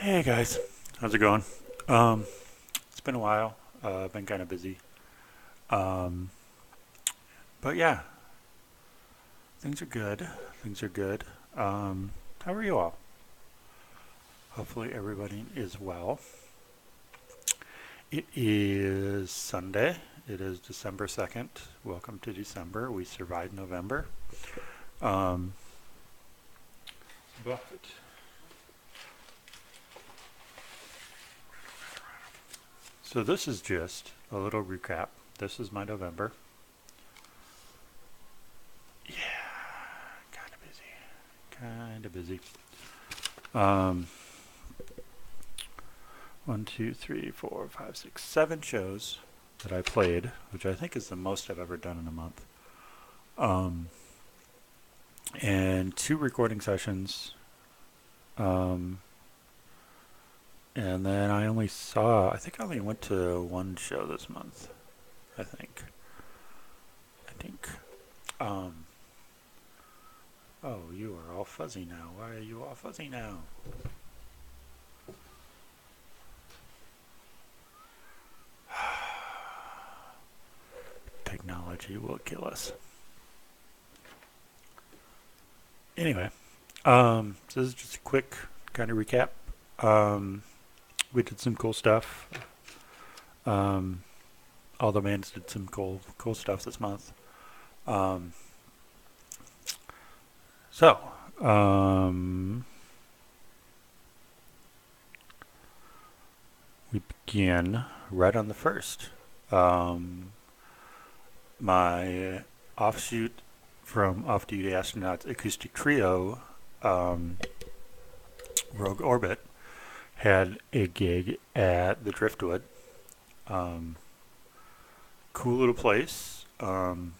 Hey guys, how's it going? It's been a while. I've been kind of busy. Um, but yeah, things are good. Things are good. How are you all? Hopefully everybody is well. It is Sunday. It is December 2nd. Welcome to December. We survived November. Um, but so this is just a little recap. This is my November. Yeah, kind of busy. Kind of busy. Um, one, two, three, four, five, six, 7 shows that I played, which I think is the most I've ever done in a month. Um, and 2 recording sessions. Um, and then I think I only went to 1 show this month. I think. I think. Um, oh, you are all fuzzy now. Why are you all fuzzy now? Technology will kill us. Anyway, so this is just a quick kind of recap. Um, we did some cool stuff. Um, all the bands did some cool stuff this month. Um, so, um, we begin right on the first. My offshoot from Off Duty Astronauts acoustic trio, um, Rogue Orbit, had a gig at the Driftwood. Um, cool little place. I've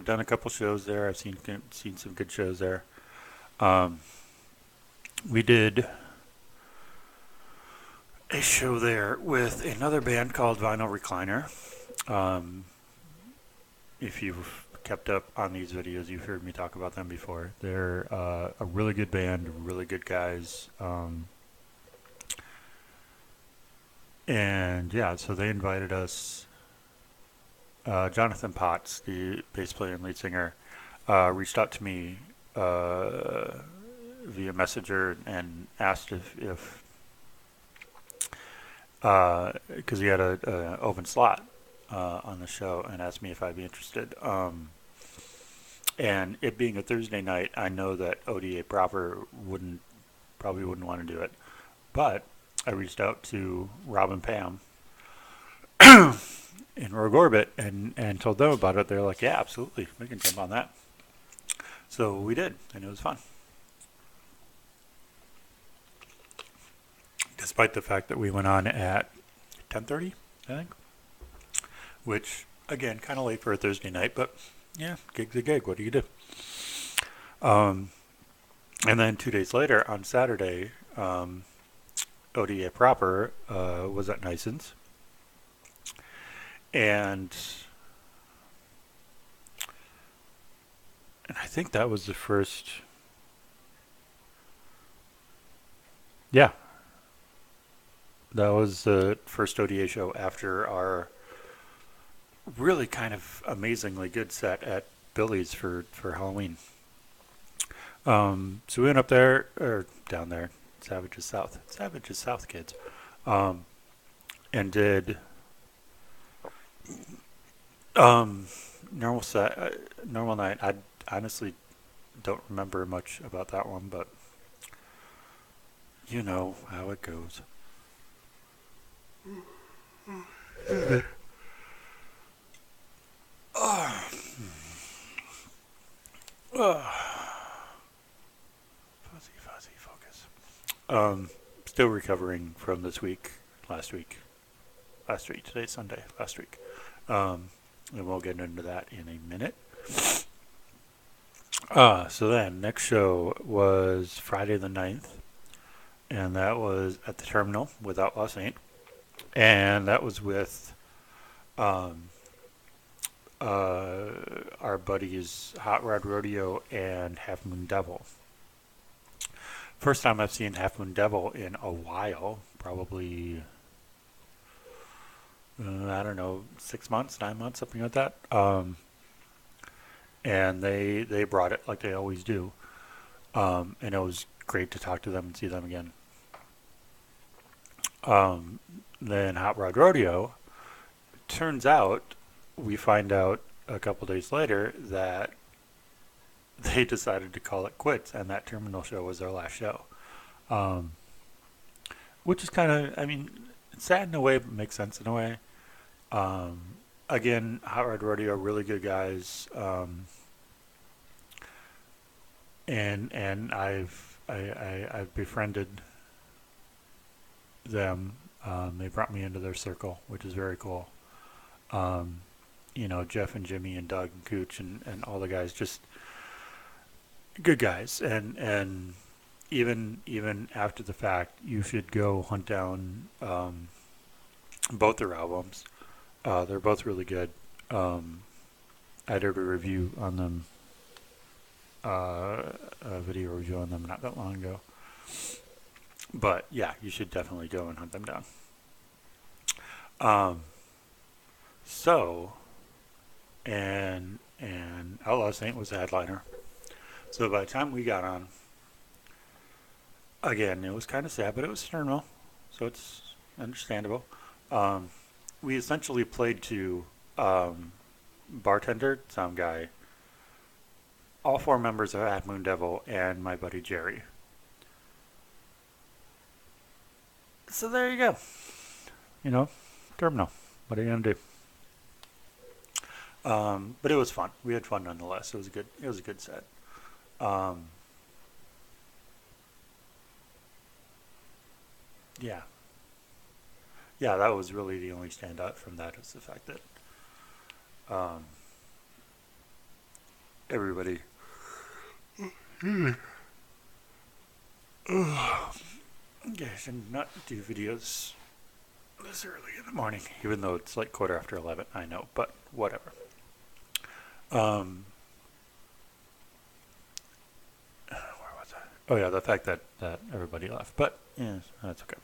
done a couple shows there. I've seen some good shows there. Um, we did a show there with another band called Vinyl Recliner. If you've kept up on these videos, you've heard me talk about them before. They're a really good band, really good guys. And yeah, so they invited us. Jonathan Potts, the bass player and lead singer, reached out to me via Messenger and asked if because he had a open slot on the show and asked me if I'd be interested. And it being a Thursday night, I know that ODA proper probably wouldn't want to do it, but I reached out to Rob and Pam in Rogue Orbit and told them about it. They're like, yeah, absolutely, we can jump on that. So we did, and it was fun. Despite the fact that we went on at 10:30, I think, which again, kind of late for a Thursday night, but yeah, gig's a gig. What do you do? Um, and then 2 days later, on Saturday, ODA proper was at Nison's, and I think that was the first. Yeah, that was the first ODA show after our really kind of amazingly good set at Billy's for Halloween. So we went up there, or down there, Savage is South, kids, um, and did um, normal set, normal night. I honestly don't remember much about that one, but you know how it goes. Fuzzy, focus. Still recovering from this week, last week, Today's Sunday, last week. And we'll get into that in a minute. So then, next show was Friday the 9th, and that was at the Terminal with Outlaw Saint. And that was with um, our buddies Hot Rod Rodeo and Half Moon Devil. first time I've seen Half Moon Devil in a while, probably, I don't know, 6 months, 9 months, something like that. And they brought it like they always do. And it was great to talk to them and see them again. Then Hot Rod Rodeo, turns out, we find out a couple days later that they decided to call it quits, and that Terminal show was their last show. Um, which is kind of, I mean, it's sad in a way, but makes sense in a way. Um, Again, Hot Rod Rodeo, really good guys. And I've befriended them. They brought me into their circle, which is very cool. Um, Jeff and Jimmy and Doug and Cooch and all the guys, just good guys. And even after the fact, you should go hunt down both their albums. They're both really good. I did a review on them, a video review on them not that long ago. But yeah, you should definitely go and hunt them down. Um, so, and Outlaw Saint was the headliner. So by the time we got on, again, it was kind of sad, but it was Sternwell, so it's understandable. Um, we essentially played to bartender, sound guy, all four members of Half Moon Devil, and my buddy Jerry. So there you go. Terminal. What are you gonna do? But it was fun. We had fun nonetheless. It was a good set. Um, yeah, yeah. That was really the only standout from that, is the fact that um, everybody. Yeah, I should not do videos this early in the morning, even though it's like 11:15. I know, but whatever. Um, where was I? Oh yeah, the fact that everybody left, but yeah, that's okay.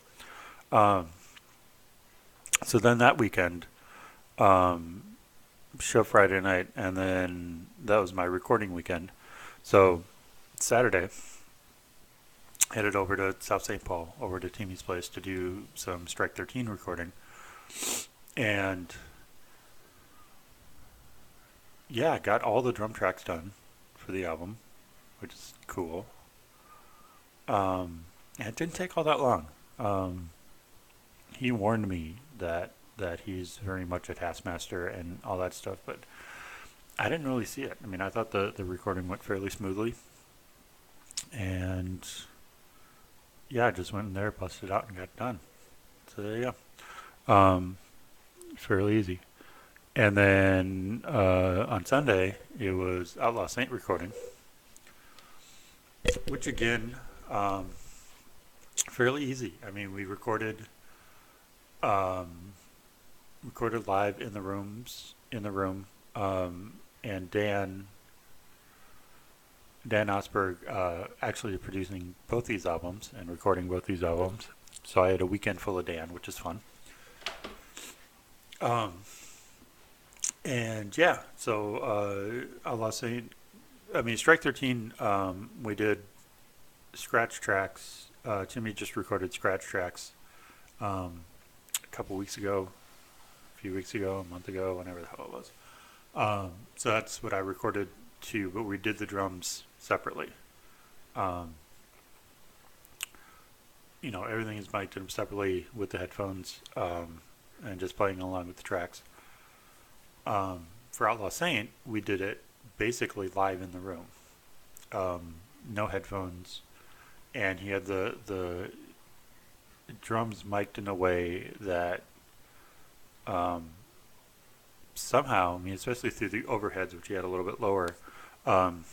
Um, so then that weekend, um, show Friday night, and then that was my recording weekend. So Saturday, headed over to South St. Paul, over to Timmy's place to do some Strike 13 recording. And yeah, got all the drum tracks done for the album, which is cool. And it didn't take all that long. He warned me that he's very much a taskmaster and all that stuff, but I didn't really see it. I mean, I thought the recording went fairly smoothly. And yeah, I just went in there, busted it out, and got it done. So there you go. Fairly easy. And then on Sunday, it was Outlaw Saint recording, which again, fairly easy. I mean, we um, recorded live in the room, and Dan Osberg actually producing both these albums and recording both these albums. So I had a weekend full of Dan, which is fun. Um, and yeah, so Outlaw Saint, I mean, Strike 13, we did scratch tracks. Timmy just recorded scratch tracks a couple weeks ago, a few weeks ago, a month ago, whenever the hell it was. So that's what I recorded too, but we did the drums separately. Um, Everything is mic'd in separately with the headphones, and just playing along with the tracks. For Outlaw Saint, we did it basically live in the room. No headphones, and he had the drums mic'd in a way that somehow, I mean, especially through the overheads, which he had a little bit lower, um,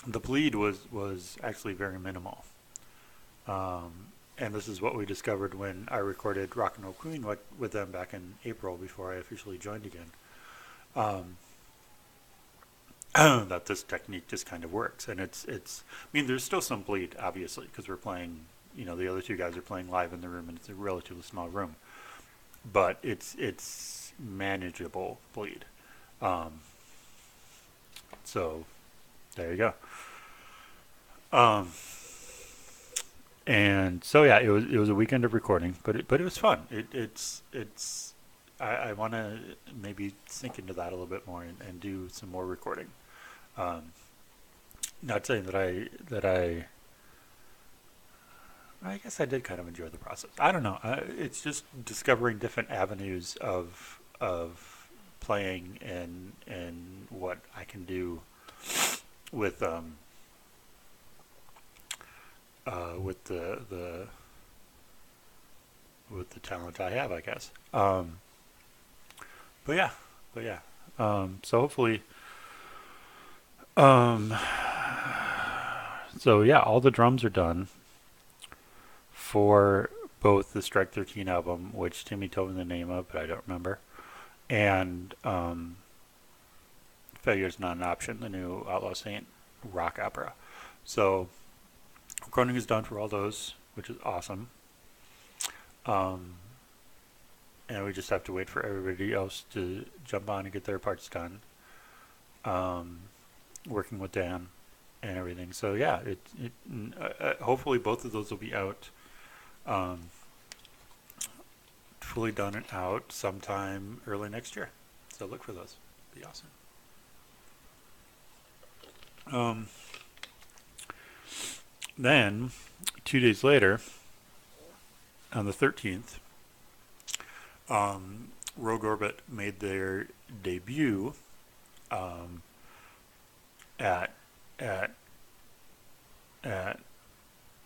the bleed was actually very minimal. And this is what we discovered when I recorded Rock and Roll Queen with them back in April before I officially joined again. Um, that this technique just kind of works. And it's. I mean, there's still some bleed, obviously, because we're playing. The other two guys are playing live in the room, and it's a relatively small room. But it's manageable bleed. Um, so there you go. Um, and so yeah, it was a weekend of recording, but it was fun. It's I want to maybe sink into that a little bit more and do some more recording. Um, Not saying I guess I did kind of enjoy the process. I don't know. It's just discovering different avenues of playing and what I can do with with the talent I have, I guess. But yeah, but yeah. So hopefully, um, so yeah, all the drums are done for both the Strike 13 album, which Timmy told me the name of, but I don't remember, and Failure's Not an Option, the new Outlaw Saint rock opera. So recording is done for all those, which is awesome. Um, and we just have to wait for everybody else to jump on and get their parts done. Um, Working with Dan and everything. So yeah, hopefully both of those will be out, um, fully done and out sometime early next year. So look for those. Be awesome. Um, then 2 days later, on the 13th, Rogue Orbit made their debut, um, at at at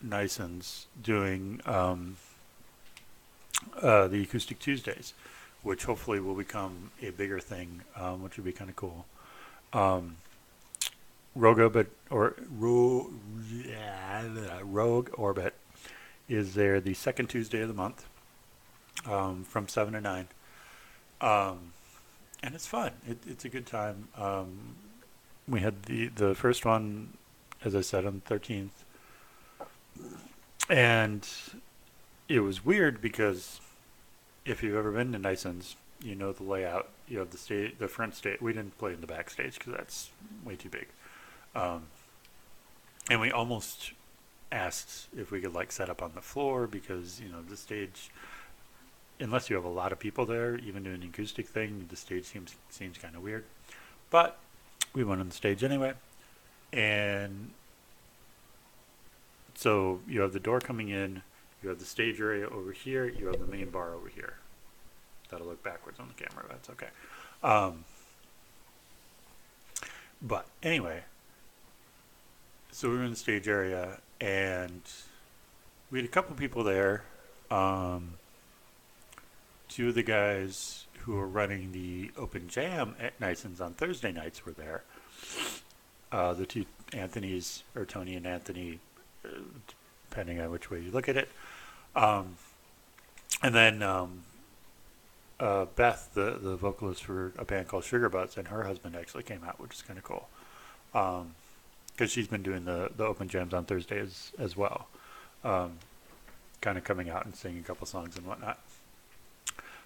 Nison's doing, the Acoustic Tuesdays, which hopefully will become a bigger thing, which would be kind of cool. Um, Rogue Orbit Rogue Orbit is there the second Tuesday of the month, from 7 to 9, um, and it's fun. It's a good time. We had the first one, as I said, on the 13th, and it was weird because if you've ever been to Nison's, you know the layout. You have the front stage. We didn't play in the backstage because that's way too big, um, and we almost asked if we could like set up on the floor because the stage, unless you have a lot of people there, even doing an acoustic thing, the stage seems kind of weird. But we went on the stage anyway, and so you have the door coming in, you have the stage area over here, you have the main bar over here. That'll look backwards on the camera, but that's okay. Um, but anyway, so we were in the stage area, and we had a couple people there. Um, Two of the guys who were running the open jam at Nison's on Thursday nights were there. The two Anthonys, or Tony and Anthony, depending on which way you look at it. Um, and then Beth, the vocalist for a band called Sugar Butts, and her husband actually came out, which is kind of cool. Because she's been doing the open jams on Thursdays as well. Um, Kind of coming out and singing a couple songs and whatnot.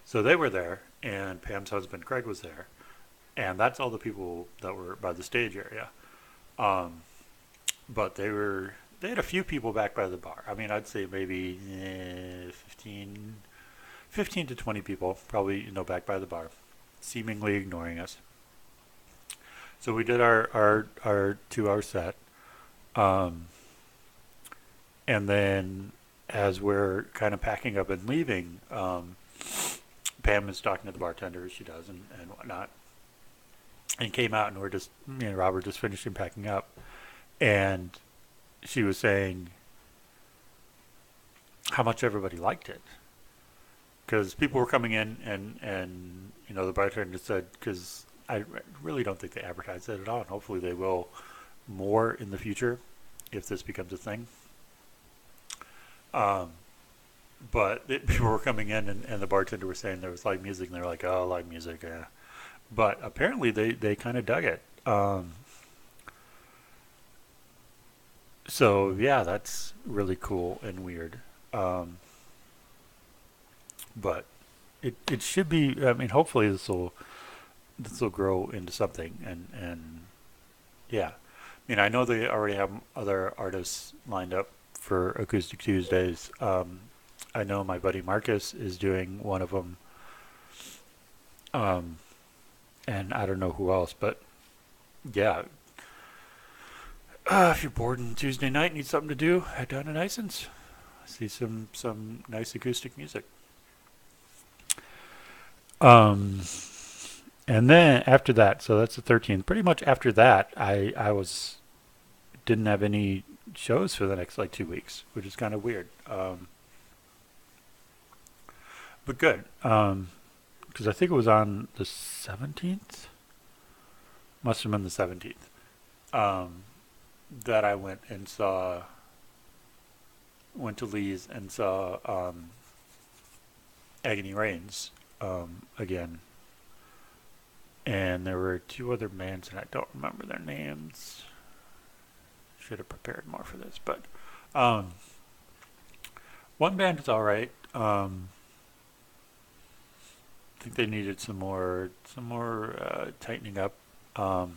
So they were there, and Pam's husband Craig was there, and that's all the people that were by the stage area. Um, but they had a few people back by the bar. I mean, I'd say maybe 15 to 20 people, probably back by the bar, seemingly ignoring us. So we did our 2 hour set, um, and then as we're kind of packing up and leaving, Pam is talking to the bartender, as she does, and whatnot, and came out, and we're just, me and Robert just finishing packing up, and she was saying how much everybody liked it, because people were coming in, and the bartender said, because I really don't think they advertised it at all, and hopefully they will more in the future if this becomes a thing. But people were coming in, and the bartender was saying there was live music, and they were like, oh, live music, yeah. But apparently they kind of dug it. So yeah, that's really cool and weird. Um, but it should be. I mean, hopefully this will grow into something. And yeah, I mean, I know they already have other artists lined up for Acoustic Tuesdays. I know my buddy Marcus is doing one of them, um, and I don't know who else, but yeah. If you're bored on Tuesday night, need something to do, head down to Nison's. See some nice acoustic music. Um, and then after that, so that's the 13th. Pretty much after that, I was didn't have any shows for the next like 2 weeks, which is kind of weird. But good. Because I think it was on the 17th. Must have been the 17th. Um, that I went to Lee's and saw Agony Reigns again. And there were two other bands, and I don't remember their names. Should have prepared more for this, but um, one band is all right. I think they needed some more tightening up. Um,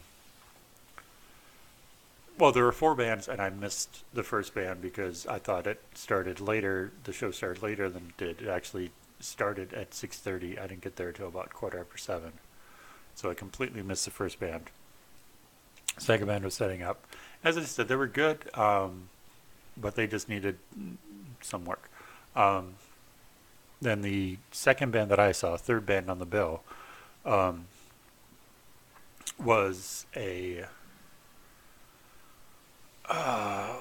well, there were four bands, and I missed the first band because I thought it started later. The show started later than it did. It actually started at 6:30. I didn't get there till about 7:15, so I completely missed the first band. Second band was setting up. As I said, they were good, but they just needed some work. Um, then the second band that I saw, third band on the bill, um, was a uh,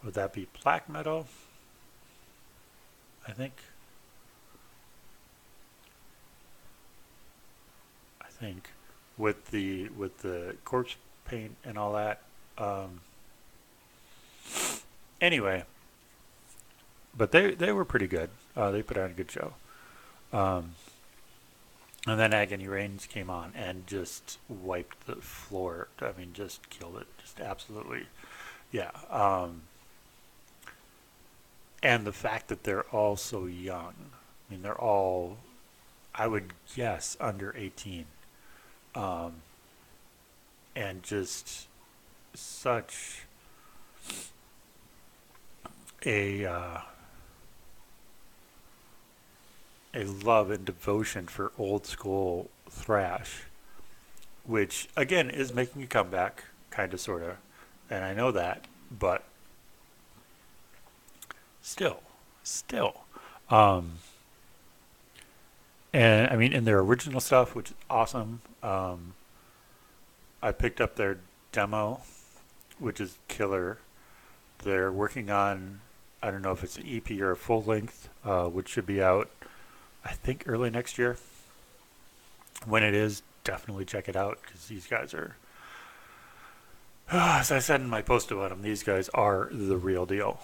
would that be black metal? I think. I think with the corpse paint and all that. Um, anyway, but they were pretty good. They put on a good show. Um, and then Agony Reigns came on and just wiped the floor. I mean, just killed it. Just absolutely, yeah. And the fact that they're all so young. I mean, they're all, I would guess, under 18. Um, and just such a a love and devotion for old school thrash, which again is making a comeback, kind of, sort of, and I know that, but still, um, and I mean in their original stuff, which is awesome. I picked up their demo, which is killer. They're working on, I don't know if it's an EP or a full length, which should be out, I think, early next year. When it is, definitely check it out because these guys are, as I said in my post about them, these guys are the real deal.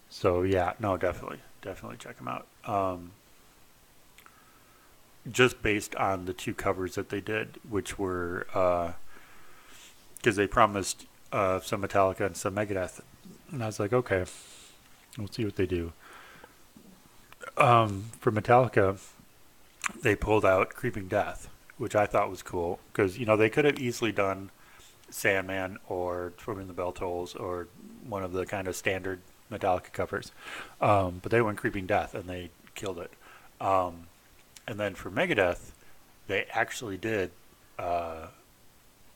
So yeah, no, definitely check them out. Just based on the two covers that they did, which were because they promised some Metallica and some Megadeth, and I was like, okay, we'll see what they do. For Metallica, they pulled out Creeping Death, which I thought was cool because they could have easily done Sandman or Swimming the Bell Tolls or one of the kind of standard Metallica covers, but they went Creeping Death and they killed it. And then for Megadeth, they actually did uh,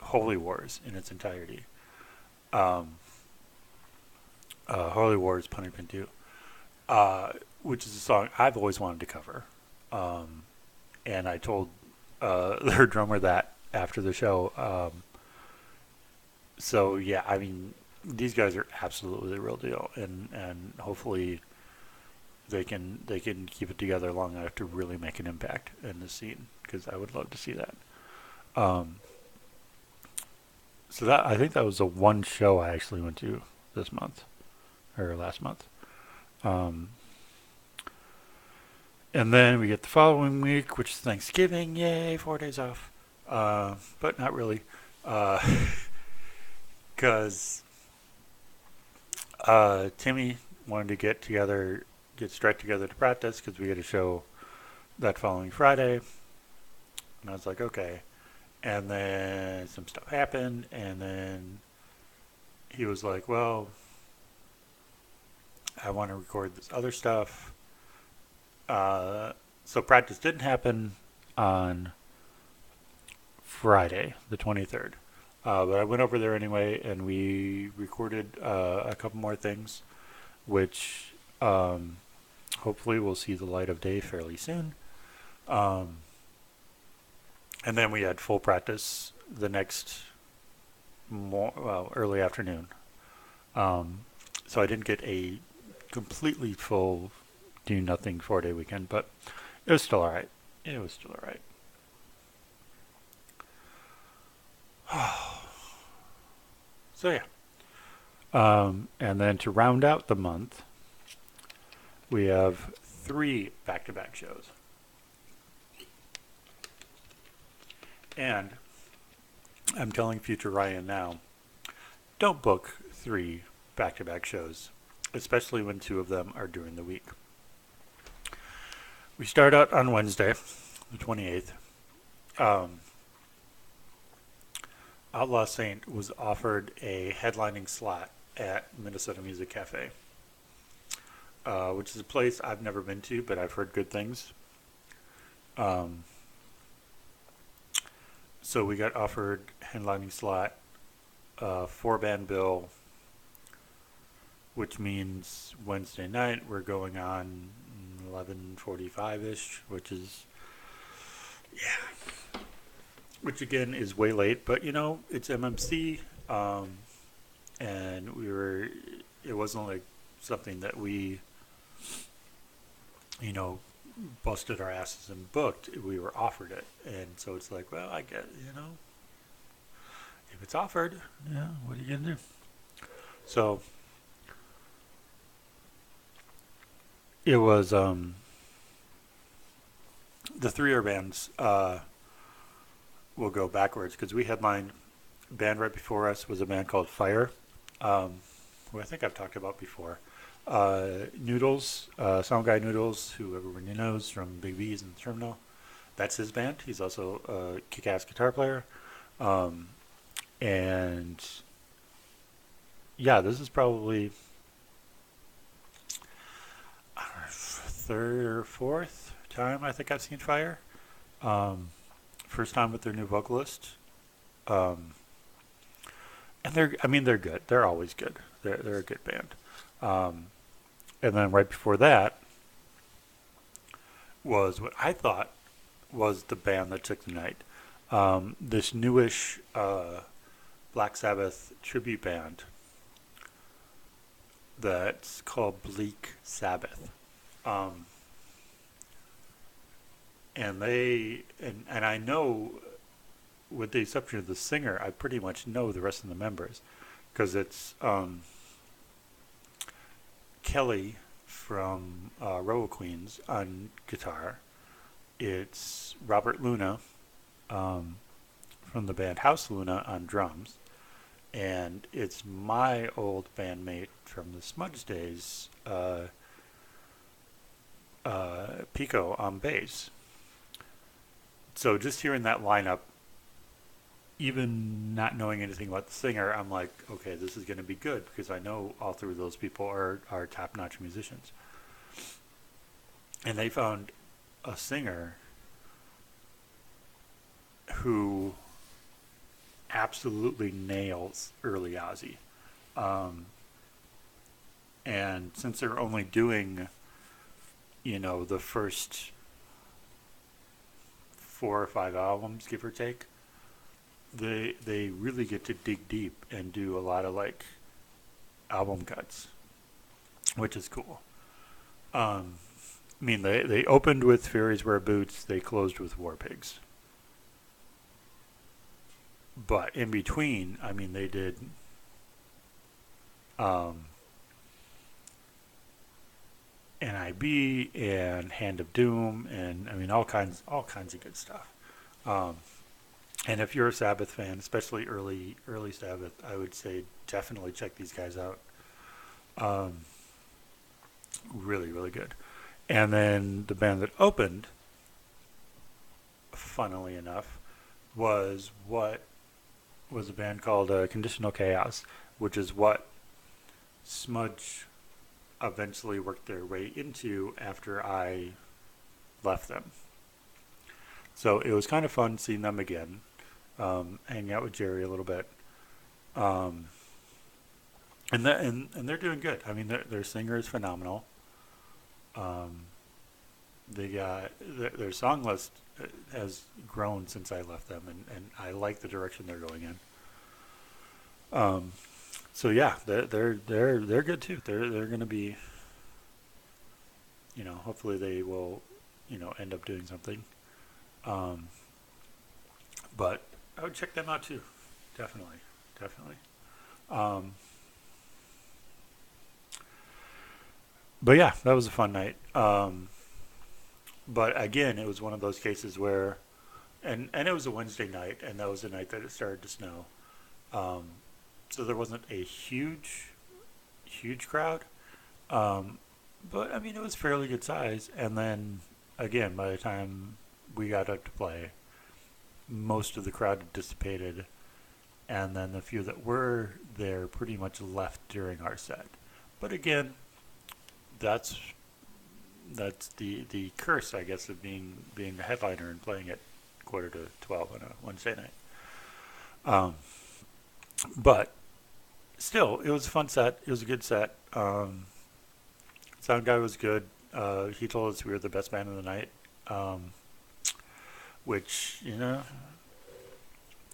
Holy Wars in its entirety. Um, Holy Wars, Punishment 2, which is a song I've always wanted to cover. Um, and I told their drummer that after the show. So yeah, I mean, these guys are absolutely the real deal, and hopefully they can keep it together long enough to really make an impact in the scene because I would love to see that. Um, so that I think that was the one show I actually went to this month or last month. Um, and then we get the following week, which is Thanksgiving. Yay, 4 days off. But not really. Because Timmy wanted to get straight together to practice because we had a show that following Friday. And I was like, okay. And then some stuff happened, and then he was like, well, I want to record this other stuff. So practice didn't happen on Friday, the 23rd. But I went over there anyway, and we recorded a couple more things, which hopefully will see the light of day fairly soon. And then we had full practice the next early afternoon. So I didn't get a completely full do nothing 4-day weekend, but it was still all right. It was still all right. So yeah. And then to round out the month, we have 3 back-to-back shows. And I'm telling future Ryan now, don't book 3 back-to-back shows, especially when 2 of them are during the week. We start out on Wednesday, the 28th. Outlaw Saint was offered a headlining slot at Minnesota Music Cafe, which is a place I've never been to, but I've heard good things. So we got offered headlining slot, 4-band bill, which means Wednesday night we're going on 11:45ish, which is, yeah, which again is way late, but you know, it's MMC, and it wasn't like something that we, you know, busted our asses and booked. We were offered it, and so it's like, well, I get, you know, if it's offered, yeah, what are you gonna do? So it was the 3 bands will go backwards because we headlined. Band right before us was a band called Fire, who I think I've talked about before. Noodles, Sound Guy Noodles, who everybody knows from Big B's and the Terminal. That's his band. He's also a kick-ass guitar player. And yeah, this is probably third or fourth time I think I've seen Fire. First time with their new vocalist. And they're good. They're always good. They're a good band. And then right before that was what I thought was the band that took the night. This newish Black Sabbath tribute band that's called Bleak Sabbath. And I know, with the exception of the singer, I pretty much know the rest of the members, because it's Kelly from Robo Queens on guitar. It's Robert Luna from the band House Luna on drums. And it's my old bandmate from the Smudge days, Pico on bass. So just hearing that lineup, even not knowing anything about the singer, I'm like, okay, this is going to be good, because I know all 3 of those people are top-notch musicians. And they found a singer who absolutely nails early Ozzy. And since they're only doing, you know, the first 4 or 5 albums, give or take, they really get to dig deep and do a lot of like album cuts, which is cool. I mean, they opened with Fairies Wear Boots, they closed with War Pigs. But in between, I mean, they did NIB and Hand of Doom, and I mean all kinds of good stuff. And if you're a Sabbath fan, especially early Sabbath, I would say definitely check these guys out. Um, really, really good. And then the band that opened, funnily enough, was a band called Conditional Chaos, which is what Smudge eventually worked their way into after I left them. So it was kind of fun seeing them again, hanging out with Jerry a little bit. Um, and they're doing good. I mean, their singer is phenomenal. Um, they got their song list has grown since I left them, and I like the direction they're going in. Um, so yeah, they're good too. They're going to be, hopefully they will, end up doing something. Um, but I would check them out too, definitely, definitely. Um, but yeah, that was a fun night. But again, it was one of those cases where, and it was a Wednesday night, and that was the night that it started to snow. Um, so there wasn't a huge crowd. Um, but I mean, it was fairly good size. And then again, by the time we got up to play, most of the crowd had dissipated, and then the few that were there pretty much left during our set. But again, that's that's the curse, I guess, of being a headliner and playing at 11:45 on a Wednesday night. Um, but still, it was a fun set. It was a good set. Sound guy was good. He told us we were the best band of the night, um, which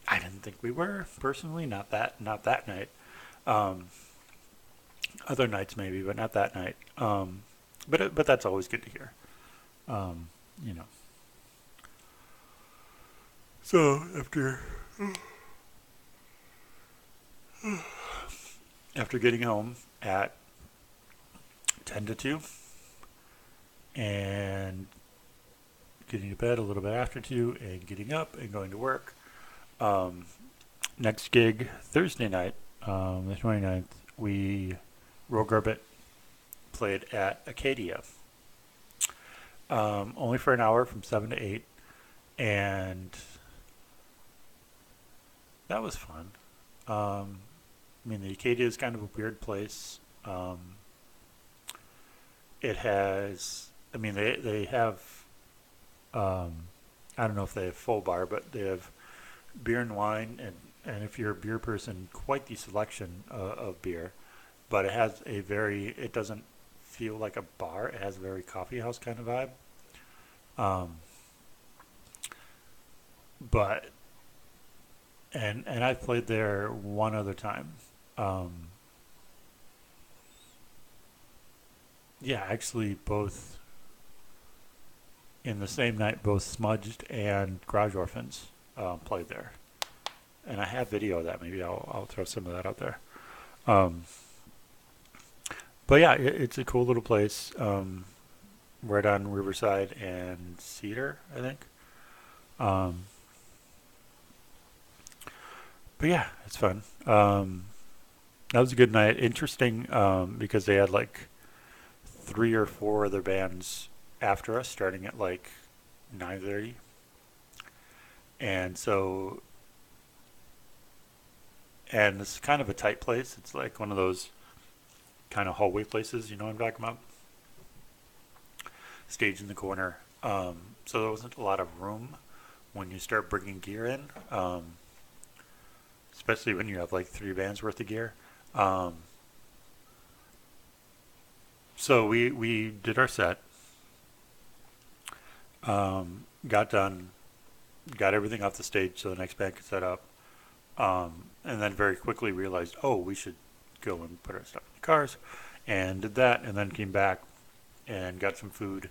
I didn't think we were personally. Not that night. Um, Other nights maybe, but not that night. But that's always good to hear. Um, you know. So after getting home at 10 to 2 and getting to bed a little bit after 2 and getting up and going to work. Um, Next gig Thursday night, the 29th, we Roll Garbett played at Acadia. Only for an hour from 7 to 8, and that was fun. I mean, the Acadia is kind of a weird place. It has, I mean, they have, I don't know if they have full bar, but they have beer and wine, and if you're a beer person, quite the selection of beer. But it doesn't feel like a bar. It has a very coffee house kind of vibe. Um, but and I've played there one other time. Um, yeah, actually, both in the same night, both Smudged and Garage Orphans played there, and I have video of that. Maybe I'll throw some of that out there. Um, but yeah, it's a cool little place, right on Riverside and Cedar, I think. Um, but yeah, it's fun. That was a good night. Interesting, because they had like 3 or 4 other bands after us, starting at like 9:30, and so and it's kind of a tight place. It's like one of those kind of hallway places, you know what I'm talking about? Stage in the corner. So there wasn't a lot of room when you start bringing gear in, especially when you have like 3 bands worth of gear. Um, so we did our set, got done, got everything off the stage so the next band could set up, and then very quickly realized, oh, we should go and put our stuff in the cars, and did that, and then came back and got some food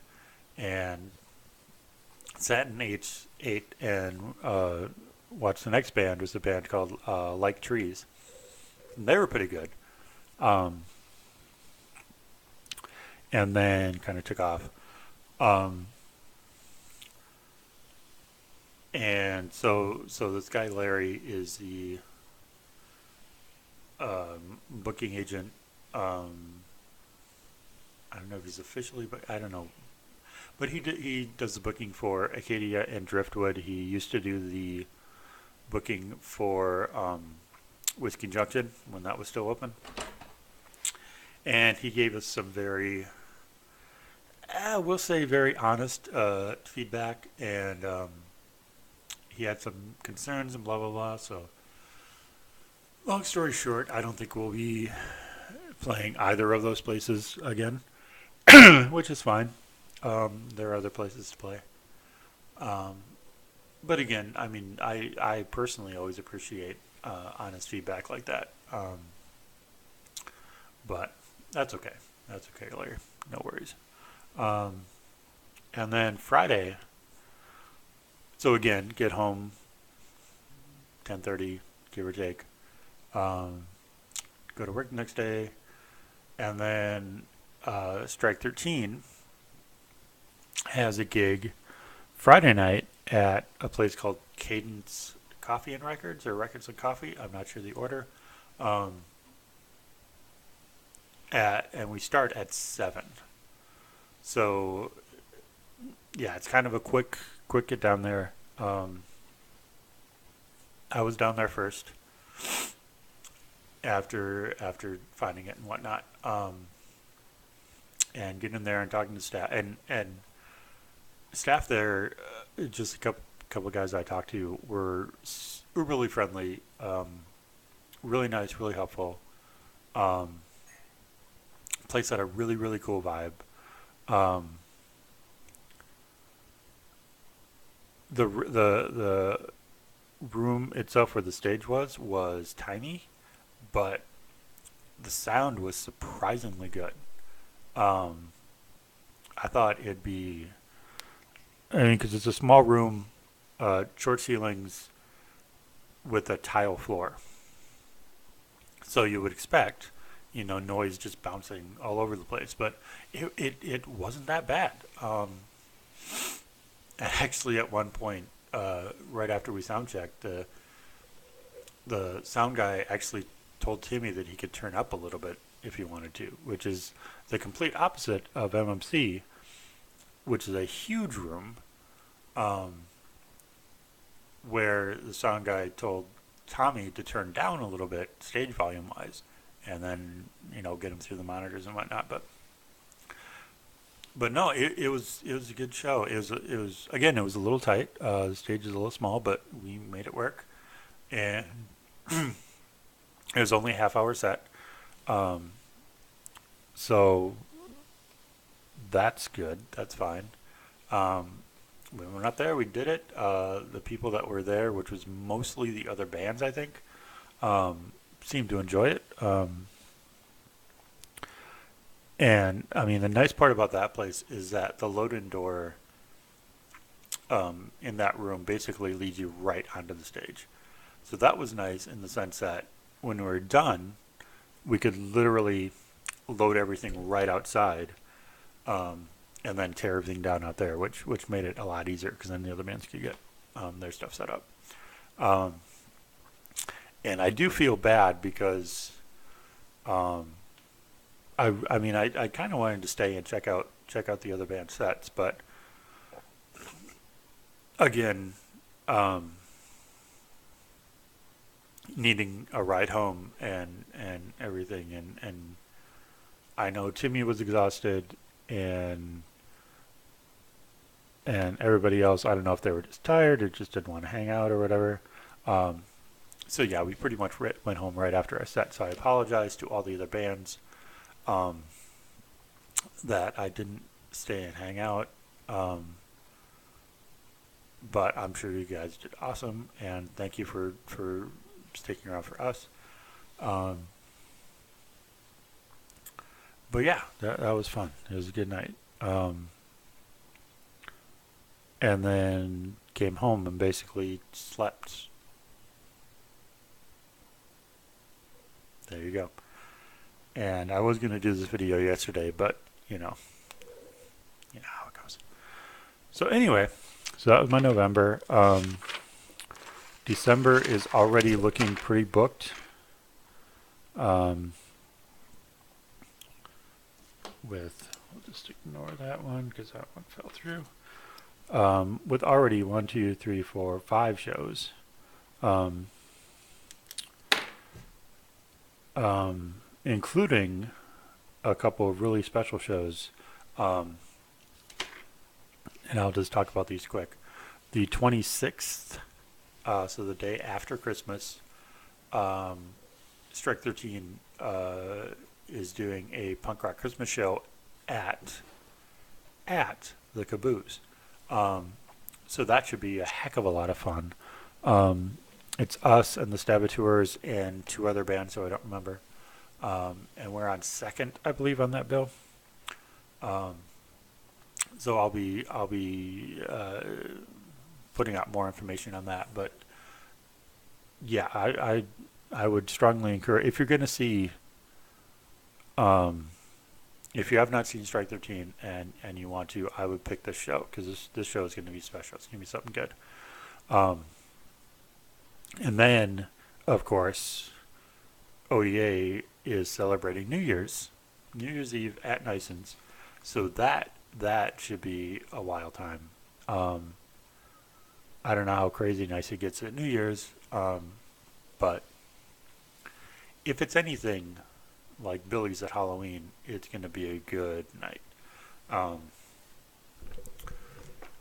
and sat and ate and watched the next band. Was a band called Like Trees. And they were pretty good. Um, and then kind of took off. Um, And so this guy Larry is the booking agent. I don't know if he's officially, but I don't know. But he does the booking for Acadia and Driftwood. He used to do the booking for Whiskey Junction when that was still open. And he gave us some very, we'll say, very honest feedback. And he had some concerns and blah, blah, blah. So, long story short, I don't think we'll be playing either of those places again, which is fine. There are other places to play. Um, but again, I mean, I personally always appreciate honest feedback like that. But that's okay. That's okay, Larry. No worries. Um, and then Friday, so again, get home 10:30, give or take. Um, go to work the next day, and then Strike 13 has a gig Friday night at a place called Cadence Coffee and Records, or Records and Coffee. I'm not sure the order. Um, and we start at 7. So yeah, it's kind of a quick get down there. I was down there first after finding it and whatnot, and getting in there and talking to staff and staff there. Just a couple of guys I talked to were really friendly, really nice, really helpful. Um, Place had a really cool vibe. Um, the room itself where the stage was tiny, but the sound was surprisingly good. Um, I thought it'd be, I mean, because it's a small room, short ceilings with a tile floor, so you would expect, noise just bouncing all over the place, but it wasn't that bad. Actually, at one point, right after we sound checked, the sound guy actually told Timmy that he could turn up a little bit if he wanted to, which is the complete opposite of MMC, which is a huge room, um, where the sound guy told Tommy to turn down a little bit stage volume wise, and then get him through the monitors and whatnot. But no, it was a good show. It was again, it was a little tight. The stage is a little small, but we made it work, and it was only a half-hour set. Um, so that's good. That's fine. Um, we went up there. We did it. The people that were there, which was mostly the other bands, I think, seemed to enjoy it. And I mean, the nice part about that place is that the load-in door in that room basically leads you right onto the stage. So that was nice in the sense that when we were done, we could literally load everything right outside, and then tear everything down out there, which made it a lot easier because then the other bands could get their stuff set up. Um, and I do feel bad because I mean I kind of wanted to stay and check out the other band sets, but again, needing a ride home and everything, and I know Timmy was exhausted, and everybody else, I don't know if they were just tired or just didn't want to hang out or whatever. Um, so yeah, we pretty much went home right after our set. So I apologize to all the other bands um, that I didn't stay and hang out. Um, but I'm sure you guys did awesome, and thank you for sticking around for us. Um, but yeah, that was fun. It was a good night. And then came home and basically slept. There you go. And I was going to do this video yesterday, but you know how it goes. So anyway, So that was my November. December is already looking pretty booked. We'll just ignore that one because that one fell through. With already 1, 2, 3, 4, 5 shows. Including a couple of really special shows. And I'll just talk about these quick. The 26th, so the day after Christmas, Strike 13 is doing a punk rock Christmas show at the Caboose. So that should be a heck of a lot of fun. It's us and the Stabatours and 2 other bands, so I don't remember. And we're on second, I believe, on that bill. So I'll be putting out more information on that. But yeah, I would strongly encourage, if you're going to see, if you have not seen Strike 13 and you want to, I would pick this show because this show is going to be special. It's going to be something good. And then, of course, ODA is celebrating New Year's Eve at Nison's. So that should be a wild time. I don't know how crazy nice it gets at New Year's, but if it's anything like Billy's at Halloween, it's going to be a good night.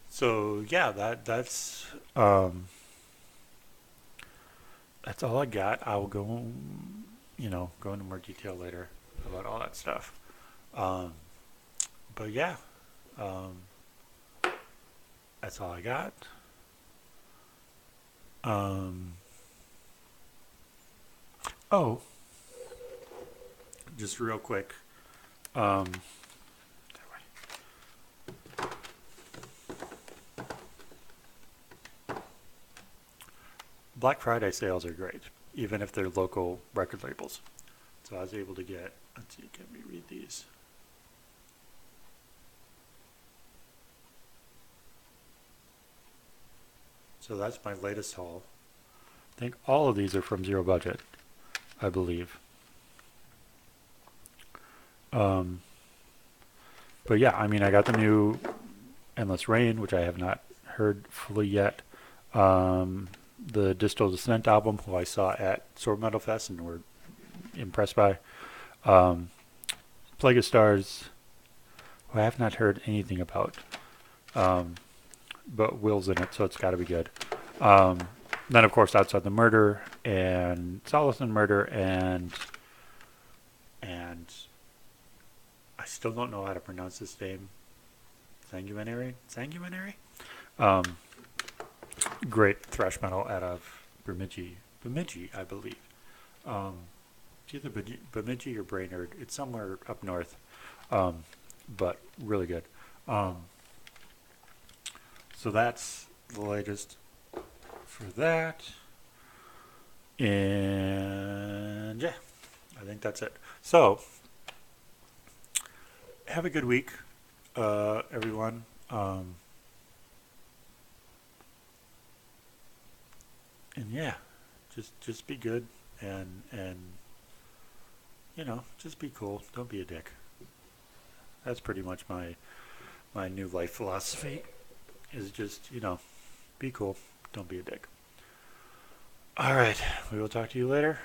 So yeah, that's all I got. I will go into more detail later about all that stuff. But yeah, that's all I got. Oh, just real quick. Black Friday sales are great, even if they're local record labels. So I was able to get, let's see, can we read these? So that's my latest haul. I think all of these are from Zero Budget, I believe. But yeah, I mean, I got the new Endless Rain, which I have not heard fully yet. The Distal Descent album, who I saw at Sword Metal Fest and were impressed by. Plague of Stars, who I have not heard anything about. But Will's in it, so it's got to be good. Then, of course, Outside the Murder and Solace in Murder and I still don't know how to pronounce this name. Sanguinary? Great thrash metal out of Bemidji, I believe. It's either Bemidji or Brainerd. It's somewhere up north, but really good. So that's the latest for that. And yeah, I think that's it. So have a good week, everyone. And yeah, just be good and just be cool. Don't be a dick. That's pretty much my new life philosophy. Is just be cool. Don't be a dick. All right, we will talk to you later.